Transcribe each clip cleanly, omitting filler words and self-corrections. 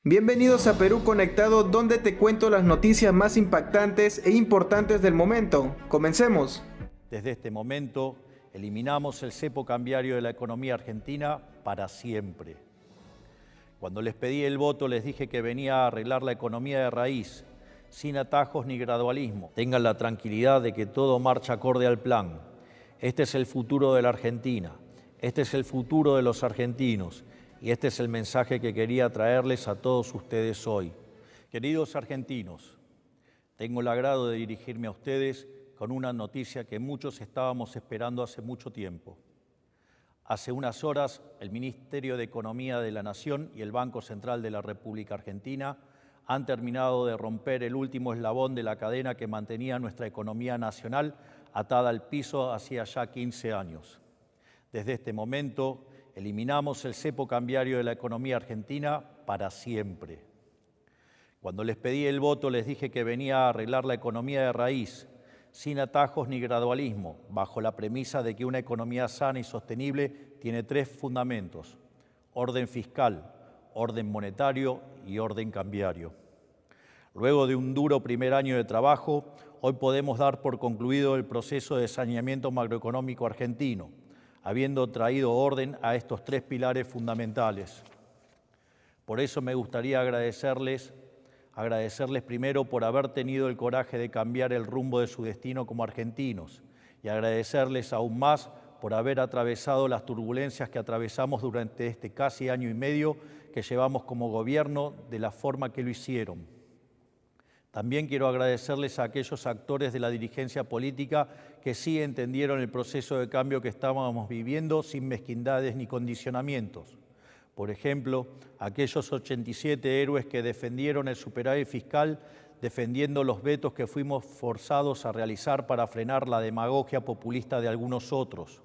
Bienvenidos a Perú Conectado, donde te cuento las noticias más impactantes e importantes del momento. Comencemos. Desde este momento, eliminamos el cepo cambiario de la economía argentina para siempre. Cuando les pedí el voto, les dije que venía a arreglar la economía de raíz, sin atajos ni gradualismo. Tengan la tranquilidad de que todo marcha acorde al plan. Este es el futuro de la Argentina, este es el futuro de los argentinos. Y este es el mensaje que quería traerles a todos ustedes hoy. Queridos argentinos, tengo el agrado de dirigirme a ustedes con una noticia que muchos estábamos esperando hace mucho tiempo. Hace unas horas, el Ministerio de Economía de la Nación y el Banco Central de la República Argentina han terminado de romper el último eslabón de la cadena que mantenía nuestra economía nacional atada al piso hacía ya 15 años. Desde este momento, eliminamos el cepo cambiario de la economía argentina para siempre. Cuando les pedí el voto, les dije que venía a arreglar la economía de raíz, sin atajos ni gradualismo, bajo la premisa de que una economía sana y sostenible tiene tres fundamentos: orden fiscal, orden monetario y orden cambiario. Luego de un duro primer año de trabajo, hoy podemos dar por concluido el proceso de saneamiento macroeconómico argentino, habiendo traído orden a estos tres pilares fundamentales. Por eso me gustaría agradecerles primero por haber tenido el coraje de cambiar el rumbo de su destino como argentinos, y agradecerles aún más por haber atravesado las turbulencias que atravesamos durante este casi año y medio que llevamos como gobierno de la forma que lo hicieron. También quiero agradecerles a aquellos actores de la dirigencia política que sí entendieron el proceso de cambio que estábamos viviendo sin mezquindades ni condicionamientos. Por ejemplo, aquellos 87 héroes que defendieron el superávit fiscal, defendiendo los vetos que fuimos forzados a realizar para frenar la demagogia populista de algunos otros.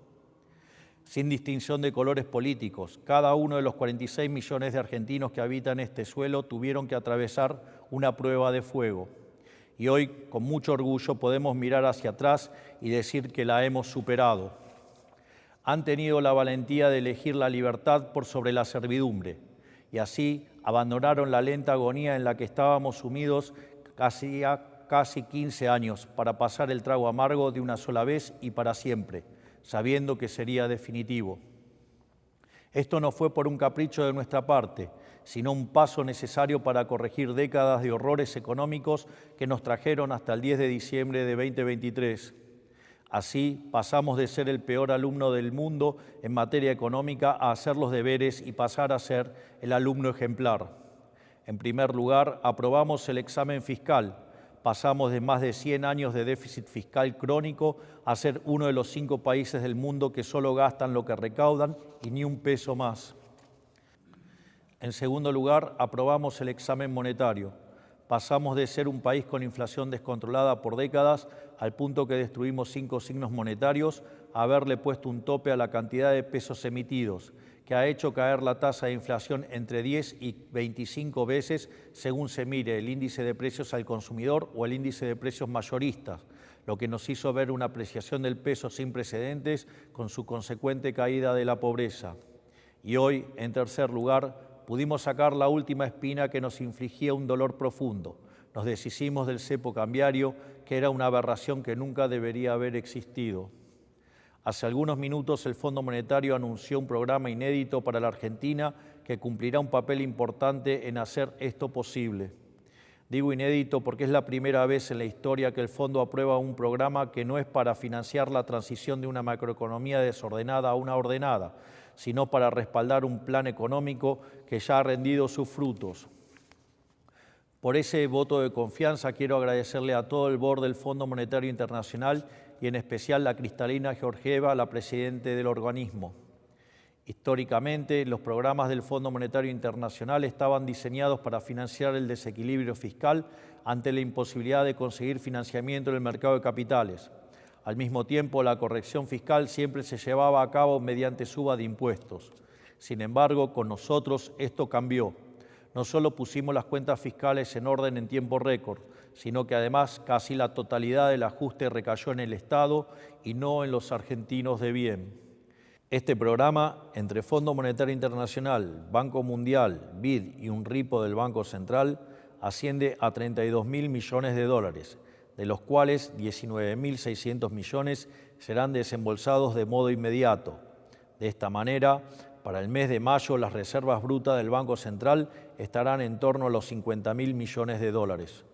Sin distinción de colores políticos, cada uno de los 46 millones de argentinos que habitan este suelo tuvieron que atravesar una prueba de fuego. Y hoy, con mucho orgullo, podemos mirar hacia atrás y decir que la hemos superado. Han tenido la valentía de elegir la libertad por sobre la servidumbre, y así abandonaron la lenta agonía en la que estábamos sumidos casi 15 años para pasar el trago amargo de una sola vez y para siempre, sabiendo que sería definitivo. Esto no fue por un capricho de nuestra parte, sino un paso necesario para corregir décadas de horrores económicos que nos trajeron hasta el 10 de diciembre de 2023. Así, pasamos de ser el peor alumno del mundo en materia económica a hacer los deberes y pasar a ser el alumno ejemplar. En primer lugar, aprobamos el examen fiscal. Pasamos de más de 100 años de déficit fiscal crónico a ser uno de los 5 países del mundo que solo gastan lo que recaudan y ni un peso más. En segundo lugar, aprobamos el examen monetario. Pasamos de ser un país con inflación descontrolada por décadas al punto que destruimos 5 signos monetarios a haberle puesto un tope a la cantidad de pesos emitidos, que ha hecho caer la tasa de inflación entre 10 y 25 veces según se mire el índice de precios al consumidor o el índice de precios mayoristas, lo que nos hizo ver una apreciación del peso sin precedentes con su consecuente caída de la pobreza. Y hoy, en tercer lugar, pudimos sacar la última espina que nos infligía un dolor profundo. Nos deshicimos del cepo cambiario, que era una aberración que nunca debería haber existido. Hace algunos minutos el Fondo Monetario anunció un programa inédito para la Argentina que cumplirá un papel importante en hacer esto posible. Digo inédito porque es la primera vez en la historia que el Fondo aprueba un programa que no es para financiar la transición de una macroeconomía desordenada a una ordenada, sino para respaldar un plan económico que ya ha rendido sus frutos. Por ese voto de confianza quiero agradecerle a todo el board del Fondo Monetario Internacional y en especial a Kristalina Georgieva, la presidenta del organismo. Históricamente, los programas del Fondo Monetario Internacional estaban diseñados para financiar el desequilibrio fiscal ante la imposibilidad de conseguir financiamiento en el mercado de capitales. Al mismo tiempo, la corrección fiscal siempre se llevaba a cabo mediante suba de impuestos. Sin embargo, con nosotros esto cambió. No solo pusimos las cuentas fiscales en orden en tiempo récord, sino que además casi la totalidad del ajuste recayó en el Estado y no en los argentinos de bien. Este programa, entre Fondo Monetario Internacional, Banco Mundial, BID y un ripo del Banco Central, asciende a 32.000 millones de dólares, de los cuales 19.600 millones serán desembolsados de modo inmediato. De esta manera, para el mes de mayo, las reservas brutas del Banco Central estarán en torno a los 50.000 millones de dólares.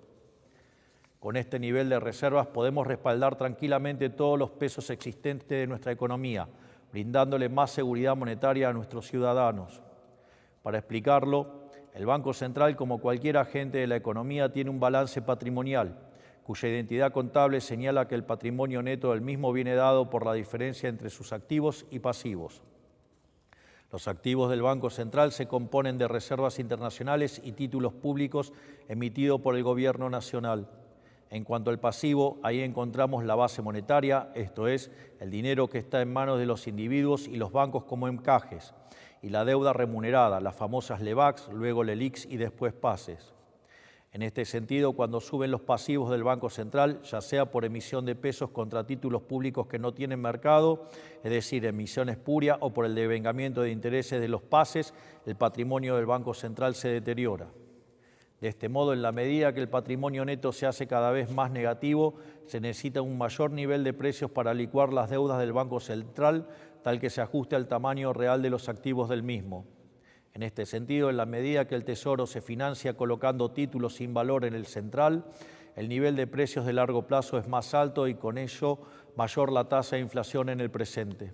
Con este nivel de reservas podemos respaldar tranquilamente todos los pesos existentes de nuestra economía, brindándole más seguridad monetaria a nuestros ciudadanos. Para explicarlo, el Banco Central, como cualquier agente de la economía, tiene un balance patrimonial, cuya identidad contable señala que el patrimonio neto del mismo viene dado por la diferencia entre sus activos y pasivos. Los activos del Banco Central se componen de reservas internacionales y títulos públicos emitidos por el Gobierno Nacional. En cuanto al pasivo, ahí encontramos la base monetaria, esto es, el dinero que está en manos de los individuos y los bancos como encajes, y la deuda remunerada, las famosas LEBACs, luego LELIQs y después PASES. En este sentido, cuando suben los pasivos del Banco Central, ya sea por emisión de pesos contra títulos públicos que no tienen mercado, es decir, emisión espuria, o por el devengamiento de intereses de los PASES, el patrimonio del Banco Central se deteriora. De este modo, en la medida que el patrimonio neto se hace cada vez más negativo, se necesita un mayor nivel de precios para licuar las deudas del Banco Central, tal que se ajuste al tamaño real de los activos del mismo. En este sentido, en la medida que el Tesoro se financia colocando títulos sin valor en el central, el nivel de precios de largo plazo es más alto y con ello mayor la tasa de inflación en el presente.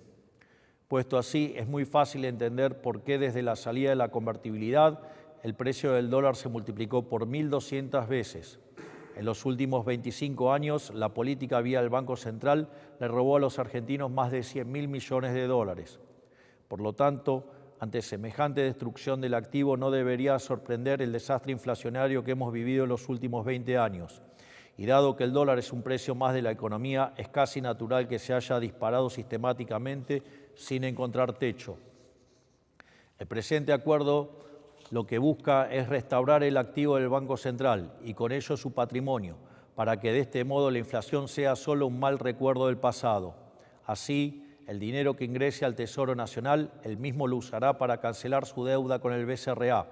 Puesto así, es muy fácil entender por qué desde la salida de la convertibilidad el precio del dólar se multiplicó por 1.200 veces. En los últimos 25 años, la política vía el Banco Central le robó a los argentinos más de 100.000 millones de dólares. Por lo tanto, ante semejante destrucción del activo no debería sorprender el desastre inflacionario que hemos vivido en los últimos 20 años. Y dado que el dólar es un precio más de la economía, es casi natural que se haya disparado sistemáticamente sin encontrar techo. El presente acuerdo lo que busca es restaurar el activo del Banco Central y con ello su patrimonio, para que de este modo la inflación sea solo un mal recuerdo del pasado. Así, el dinero que ingrese al Tesoro Nacional, él mismo lo usará para cancelar su deuda con el BCRA.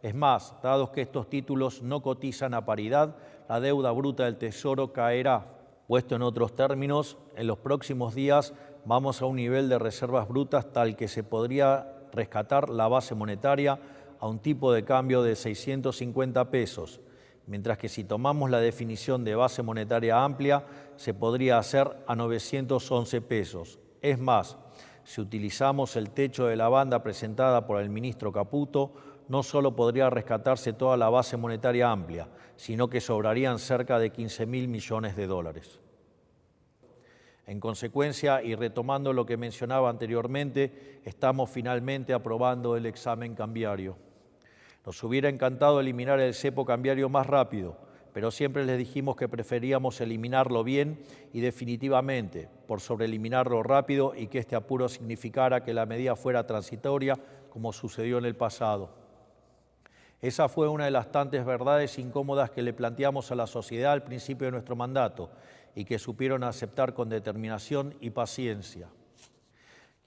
Es más, dado que estos títulos no cotizan a paridad, la deuda bruta del Tesoro caerá. Puesto en otros términos, en los próximos días vamos a un nivel de reservas brutas tal que se podría rescatar la base monetaria a un tipo de cambio de 650 pesos, mientras que si tomamos la definición de base monetaria amplia, se podría hacer a 911 pesos. Es más, si utilizamos el techo de la banda presentada por el ministro Caputo, no solo podría rescatarse toda la base monetaria amplia, sino que sobrarían cerca de 15.000 millones de dólares. En consecuencia, y retomando lo que mencionaba anteriormente, estamos finalmente aprobando el examen cambiario. Nos hubiera encantado eliminar el cepo cambiario más rápido, pero siempre les dijimos que preferíamos eliminarlo bien y definitivamente, por sobre eliminarlo rápido y que este apuro significara que la medida fuera transitoria, como sucedió en el pasado. Esa fue una de las tantas verdades incómodas que le planteamos a la sociedad al principio de nuestro mandato y que supieron aceptar con determinación y paciencia.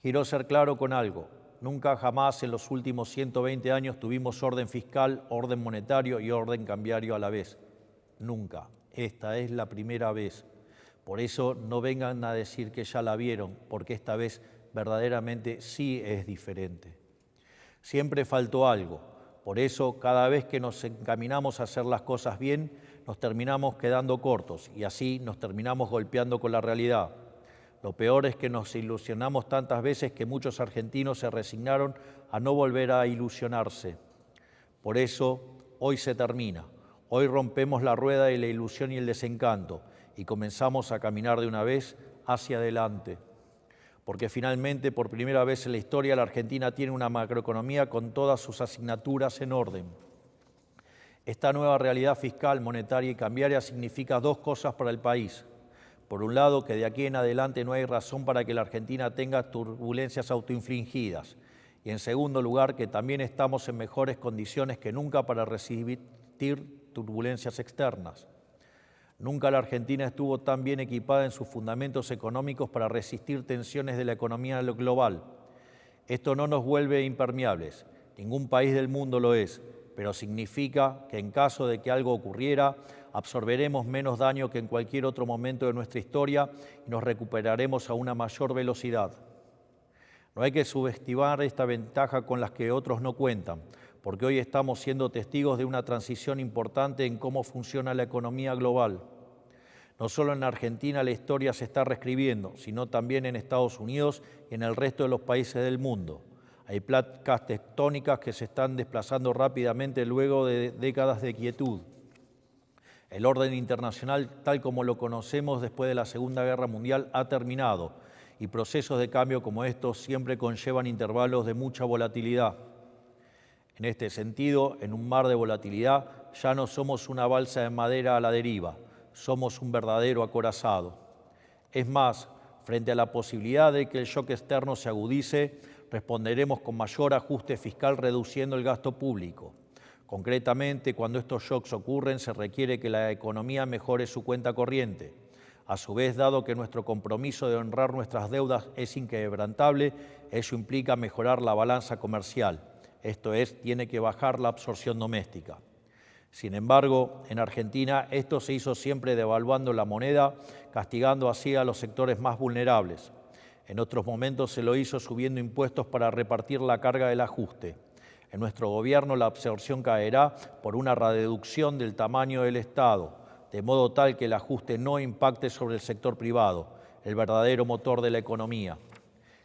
Quiero ser claro con algo. Nunca jamás en los últimos 120 años tuvimos orden fiscal, orden monetario y orden cambiario a la vez. Nunca. Esta es la primera vez. Por eso no vengan a decir que ya la vieron, porque esta vez verdaderamente sí es diferente. Siempre faltó algo. Por eso, cada vez que nos encaminamos a hacer las cosas bien, nos terminamos quedando cortos y así nos terminamos golpeando con la realidad. Lo peor es que nos ilusionamos tantas veces que muchos argentinos se resignaron a no volver a ilusionarse. Por eso, hoy se termina. Hoy rompemos la rueda de la ilusión y el desencanto y comenzamos a caminar de una vez hacia adelante. Porque finalmente, por primera vez en la historia, la Argentina tiene una macroeconomía con todas sus asignaturas en orden. Esta nueva realidad fiscal, monetaria y cambiaria significa dos cosas para el país. Por un lado, que de aquí en adelante no hay razón para que la Argentina tenga turbulencias autoinfligidas. Y en segundo lugar, que también estamos en mejores condiciones que nunca para resistir turbulencias externas. Nunca la Argentina estuvo tan bien equipada en sus fundamentos económicos para resistir tensiones de la economía global. Esto no nos vuelve impermeables, ningún país del mundo lo es, pero significa que en caso de que algo ocurriera, absorberemos menos daño que en cualquier otro momento de nuestra historia y nos recuperaremos a una mayor velocidad. No hay que subestimar esta ventaja con las que otros no cuentan, porque hoy estamos siendo testigos de una transición importante en cómo funciona la economía global. No solo en Argentina la historia se está reescribiendo, sino también en Estados Unidos y en el resto de los países del mundo. Hay placas tectónicas que se están desplazando rápidamente luego de décadas de quietud. El orden internacional, tal como lo conocemos después de la Segunda Guerra Mundial, ha terminado, y procesos de cambio como estos siempre conllevan intervalos de mucha volatilidad. En este sentido, en un mar de volatilidad, ya no somos una balsa de madera a la deriva, somos un verdadero acorazado. Es más, frente a la posibilidad de que el shock externo se agudice, responderemos con mayor ajuste fiscal reduciendo el gasto público. Concretamente, cuando estos shocks ocurren, se requiere que la economía mejore su cuenta corriente. A su vez, dado que nuestro compromiso de honrar nuestras deudas es inquebrantable, ello implica mejorar la balanza comercial. Esto es, tiene que bajar la absorción doméstica. Sin embargo, en Argentina esto se hizo siempre devaluando la moneda, castigando así a los sectores más vulnerables. En otros momentos se lo hizo subiendo impuestos para repartir la carga del ajuste. En nuestro gobierno la absorción caerá por una reducción del tamaño del Estado, de modo tal que el ajuste no impacte sobre el sector privado, el verdadero motor de la economía.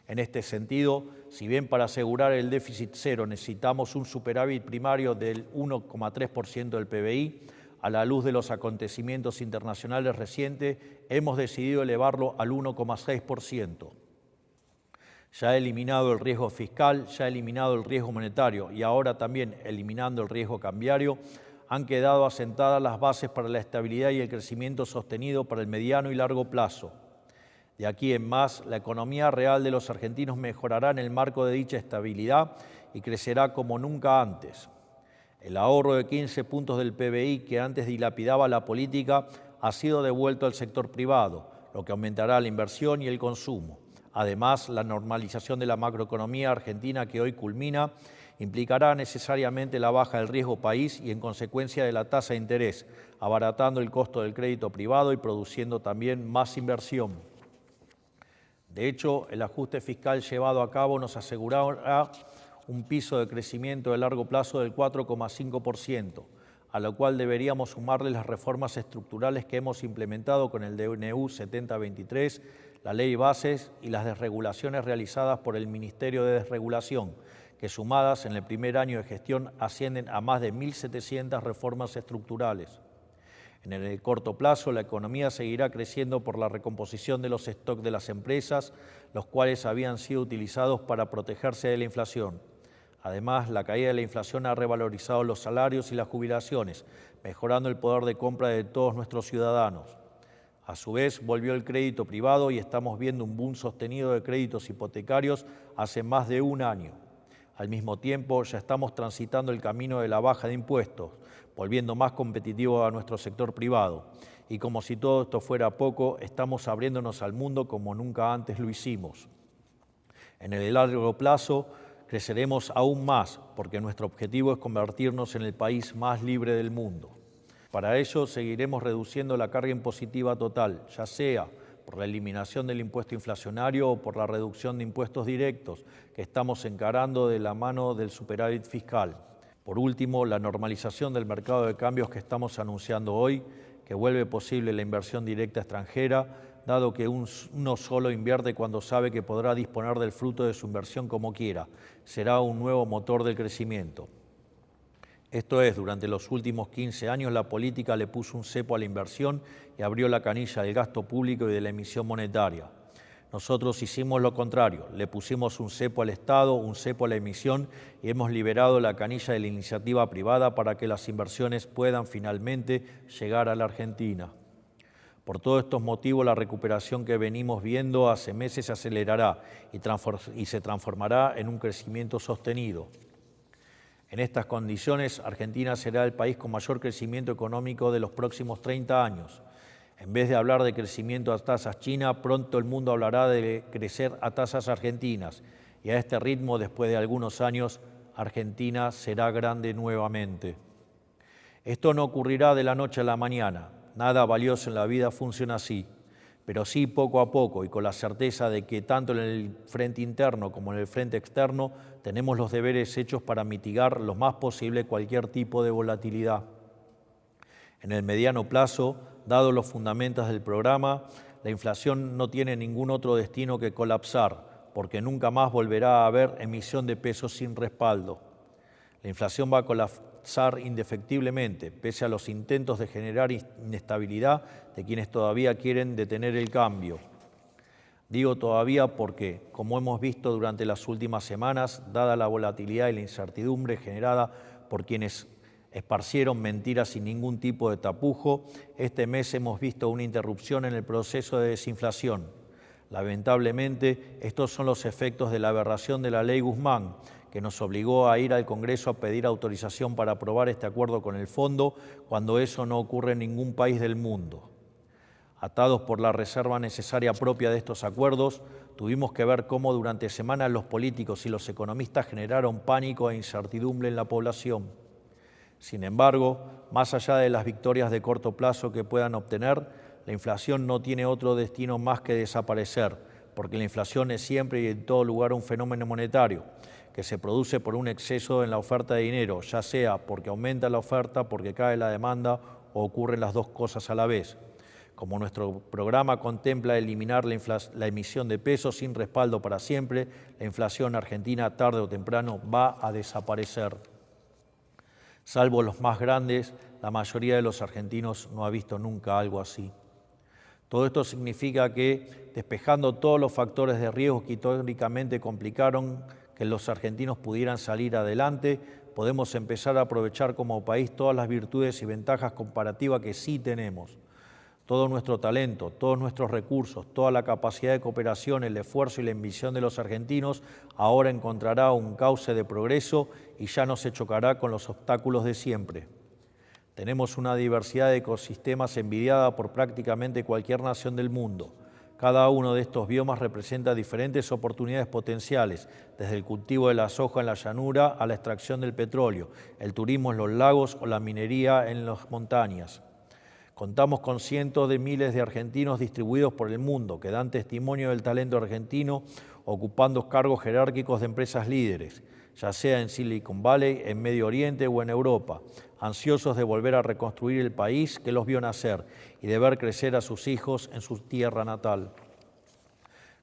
En este sentido, si bien para asegurar el déficit cero necesitamos un superávit primario del 1,3% del PBI, a la luz de los acontecimientos internacionales recientes, hemos decidido elevarlo al 1,6%. Ya ha eliminado el riesgo fiscal, ya ha eliminado el riesgo monetario y ahora también eliminando el riesgo cambiario, han quedado asentadas las bases para la estabilidad y el crecimiento sostenido para el mediano y largo plazo. De aquí en más, la economía real de los argentinos mejorará en el marco de dicha estabilidad y crecerá como nunca antes. El ahorro de 15 puntos del PBI que antes dilapidaba la política ha sido devuelto al sector privado, lo que aumentará la inversión y el consumo. Además, la normalización de la macroeconomía argentina que hoy culmina implicará necesariamente la baja del riesgo país y en consecuencia de la tasa de interés, abaratando el costo del crédito privado y produciendo también más inversión. De hecho, el ajuste fiscal llevado a cabo nos asegurará un piso de crecimiento de largo plazo del 4,5%, a lo cual deberíamos sumarle las reformas estructurales que hemos implementado con el DNU 7023, la Ley Bases y las desregulaciones realizadas por el Ministerio de Desregulación, que sumadas en el primer año de gestión ascienden a más de 1.700 reformas estructurales. En el corto plazo, la economía seguirá creciendo por la recomposición de los stocks de las empresas, los cuales habían sido utilizados para protegerse de la inflación. Además, la caída de la inflación ha revalorizado los salarios y las jubilaciones, mejorando el poder de compra de todos nuestros ciudadanos. A su vez, volvió el crédito privado y estamos viendo un boom sostenido de créditos hipotecarios hace más de un año. Al mismo tiempo, ya estamos transitando el camino de la baja de impuestos, volviendo más competitivo a nuestro sector privado. Y como si todo esto fuera poco, estamos abriéndonos al mundo como nunca antes lo hicimos. En el largo plazo, creceremos aún más, porque nuestro objetivo es convertirnos en el país más libre del mundo. Para ello, seguiremos reduciendo la carga impositiva total, ya sea por la eliminación del impuesto inflacionario o por la reducción de impuestos directos que estamos encarando de la mano del superávit fiscal. Por último, la normalización del mercado de cambios que estamos anunciando hoy, que vuelve posible la inversión directa extranjera, dado que uno solo invierte cuando sabe que podrá disponer del fruto de su inversión como quiera. Será un nuevo motor del crecimiento. Esto es, durante los últimos 15 años la política le puso un cepo a la inversión y abrió la canilla del gasto público y de la emisión monetaria. Nosotros hicimos lo contrario, le pusimos un cepo al Estado, un cepo a la emisión y hemos liberado la canilla de la iniciativa privada para que las inversiones puedan finalmente llegar a la Argentina. Por todos estos motivos, la recuperación que venimos viendo hace meses se acelerará y se transformará en un crecimiento sostenido. En estas condiciones, Argentina será el país con mayor crecimiento económico de los próximos 30 años. En vez de hablar de crecimiento a tasas chinas, pronto el mundo hablará de crecer a tasas argentinas. y a este ritmo, después de algunos años, Argentina será grande nuevamente. Esto no ocurrirá de la noche a la mañana. Nada valioso en la vida funciona así, pero sí poco a poco y con la certeza de que tanto en el frente interno como en el frente externo tenemos los deberes hechos para mitigar lo más posible cualquier tipo de volatilidad. En el mediano plazo, dados los fundamentos del programa, la inflación no tiene ningún otro destino que colapsar, porque nunca más volverá a haber emisión de pesos sin respaldo. La inflación va a colapsar indefectiblemente, pese a los intentos de generar inestabilidad de quienes todavía quieren detener el cambio. Digo todavía porque, como hemos visto durante las últimas semanas, dada la volatilidad y la incertidumbre generada por quienes esparcieron mentiras sin ningún tipo de tapujo, este mes hemos visto una interrupción en el proceso de desinflación. Lamentablemente, estos son los efectos de la aberración de la Ley Guzmán, que nos obligó a ir al Congreso a pedir autorización para aprobar este acuerdo con el Fondo, cuando eso no ocurre en ningún país del mundo. Atados por la reserva necesaria propia de estos acuerdos, tuvimos que ver cómo durante semanas los políticos y los economistas generaron pánico e incertidumbre en la población. Sin embargo, más allá de las victorias de corto plazo que puedan obtener, la inflación no tiene otro destino más que desaparecer, porque la inflación es siempre y en todo lugar un fenómeno monetario, que se produce por un exceso en la oferta de dinero, ya sea porque aumenta la oferta, porque cae la demanda o ocurren las dos cosas a la vez. Como nuestro programa contempla eliminar la emisión de pesos sin respaldo para siempre, la inflación argentina tarde o temprano va a desaparecer. Salvo los más grandes, la mayoría de los argentinos no ha visto nunca algo así. Todo esto significa que, despejando todos los factores de riesgo que históricamente complicaron que los argentinos pudieran salir adelante, podemos empezar a aprovechar como país todas las virtudes y ventajas comparativas que sí tenemos. Todo nuestro talento, todos nuestros recursos, toda la capacidad de cooperación, el esfuerzo y la ambición de los argentinos ahora encontrará un cauce de progreso y ya no se chocará con los obstáculos de siempre. Tenemos una diversidad de ecosistemas envidiada por prácticamente cualquier nación del mundo. Cada uno de estos biomas representa diferentes oportunidades potenciales, desde el cultivo de la soja en la llanura a la extracción del petróleo, el turismo en los lagos o la minería en las montañas. Contamos con cientos de miles de argentinos distribuidos por el mundo que dan testimonio del talento argentino ocupando cargos jerárquicos de empresas líderes, ya sea en Silicon Valley, en Medio Oriente o en Europa, ansiosos de volver a reconstruir el país que los vio nacer y de ver crecer a sus hijos en su tierra natal.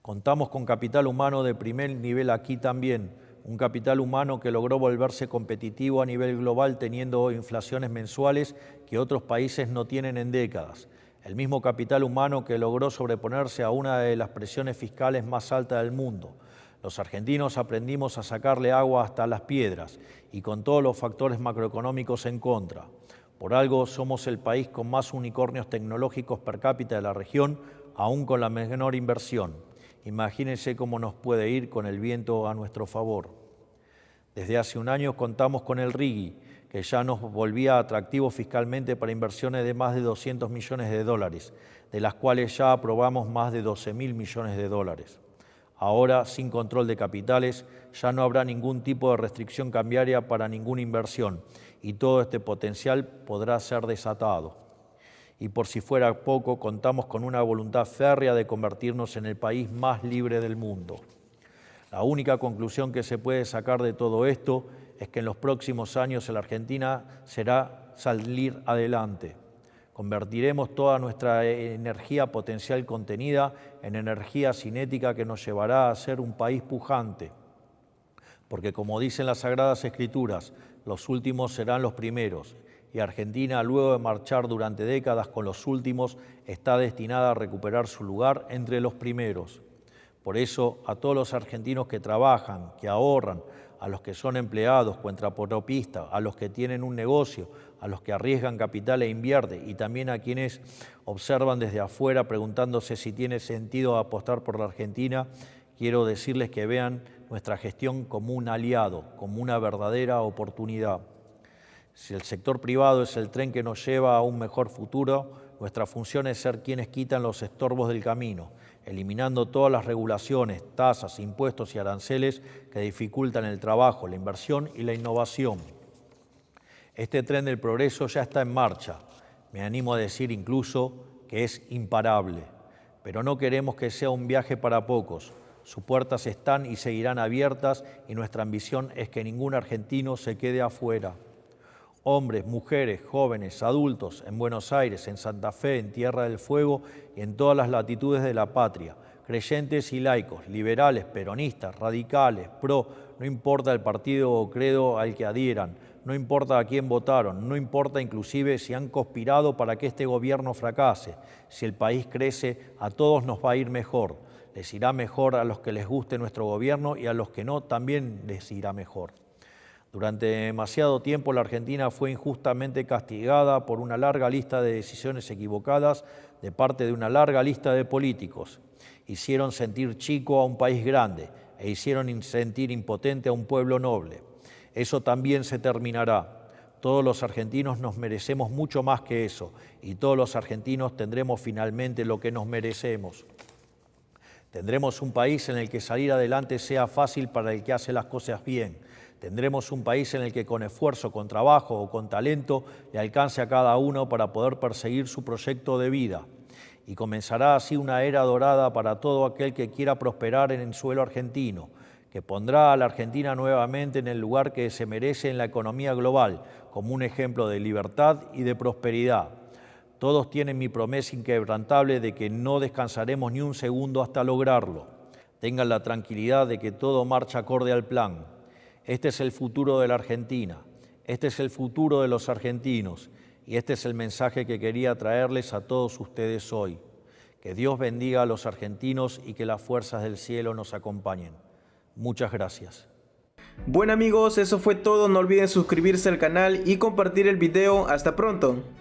Contamos con capital humano de primer nivel aquí también, un capital humano que logró volverse competitivo a nivel global teniendo inflaciones mensuales que otros países no tienen en décadas. El mismo capital humano que logró sobreponerse a una de las presiones fiscales más altas del mundo. Los argentinos aprendimos a sacarle agua hasta las piedras y con todos los factores macroeconómicos en contra. Por algo somos el país con más unicornios tecnológicos per cápita de la región, aún con la menor inversión. Imagínense cómo nos puede ir con el viento a nuestro favor. Desde hace un año contamos con el RIGI, que ya nos volvía atractivo fiscalmente para inversiones de más de 200 millones de dólares, de las cuales ya aprobamos más de 12.000 millones de dólares. Ahora, sin control de capitales, ya no habrá ningún tipo de restricción cambiaria para ninguna inversión y todo este potencial podrá ser desatado. Y por si fuera poco, contamos con una voluntad férrea de convertirnos en el país más libre del mundo. La única conclusión que se puede sacar de todo esto es que en los próximos años la Argentina será salir adelante. Convertiremos toda nuestra energía potencial contenida en energía cinética que nos llevará a ser un país pujante. Porque como dicen las Sagradas Escrituras, los últimos serán los primeros. Y Argentina, luego de marchar durante décadas con los últimos, está destinada a recuperar su lugar entre los primeros. Por eso, a todos los argentinos que trabajan, que ahorran, a los que son empleados, cuentapropistas, a los que tienen un negocio, a los que arriesgan capital e invierten, y también a quienes observan desde afuera preguntándose si tiene sentido apostar por la Argentina, quiero decirles que vean nuestra gestión como un aliado, como una verdadera oportunidad. Si el sector privado es el tren que nos lleva a un mejor futuro, nuestra función es ser quienes quitan los estorbos del camino. eliminando todas las regulaciones, tasas, impuestos y aranceles que dificultan el trabajo, la inversión y la innovación. Este tren del progreso ya está en marcha. Me animo a decir incluso que es imparable. Pero no queremos que sea un viaje para pocos. Sus puertas están y seguirán abiertas y nuestra ambición es que ningún argentino se quede afuera. Hombres, mujeres, jóvenes, adultos, en Buenos Aires, en Santa Fe, en Tierra del Fuego y en todas las latitudes de la patria, creyentes y laicos, liberales, peronistas, radicales, pro, no importa el partido o credo al que adhieran, no importa a quién votaron, no importa inclusive si han conspirado para que este gobierno fracase. Si el país crece, a todos nos va a ir mejor. Les irá mejor a los que les guste nuestro gobierno y a los que no, también les irá mejor. Durante demasiado tiempo la Argentina fue injustamente castigada por una larga lista de decisiones equivocadas de parte de una larga lista de políticos. Hicieron sentir chico a un país grande e hicieron sentir impotente a un pueblo noble. Eso también se terminará. Todos los argentinos nos merecemos mucho más que eso y todos los argentinos tendremos finalmente lo que nos merecemos. Tendremos un país en el que salir adelante sea fácil para el que hace las cosas bien. Tendremos un país en el que con esfuerzo, con trabajo o con talento le alcance a cada uno para poder perseguir su proyecto de vida. Y comenzará así una era dorada para todo aquel que quiera prosperar en el suelo argentino, que pondrá a la Argentina nuevamente en el lugar que se merece en la economía global, como un ejemplo de libertad y de prosperidad. Todos tienen mi promesa inquebrantable de que no descansaremos ni un segundo hasta lograrlo. Tengan la tranquilidad de que todo marcha acorde al plan. Este es el futuro de la Argentina, este es el futuro de los argentinos y este es el mensaje que quería traerles a todos ustedes hoy. Que Dios bendiga a los argentinos y que las fuerzas del cielo nos acompañen. Muchas gracias. Bueno amigos, eso fue todo. No olviden suscribirse al canal y compartir el video. Hasta pronto.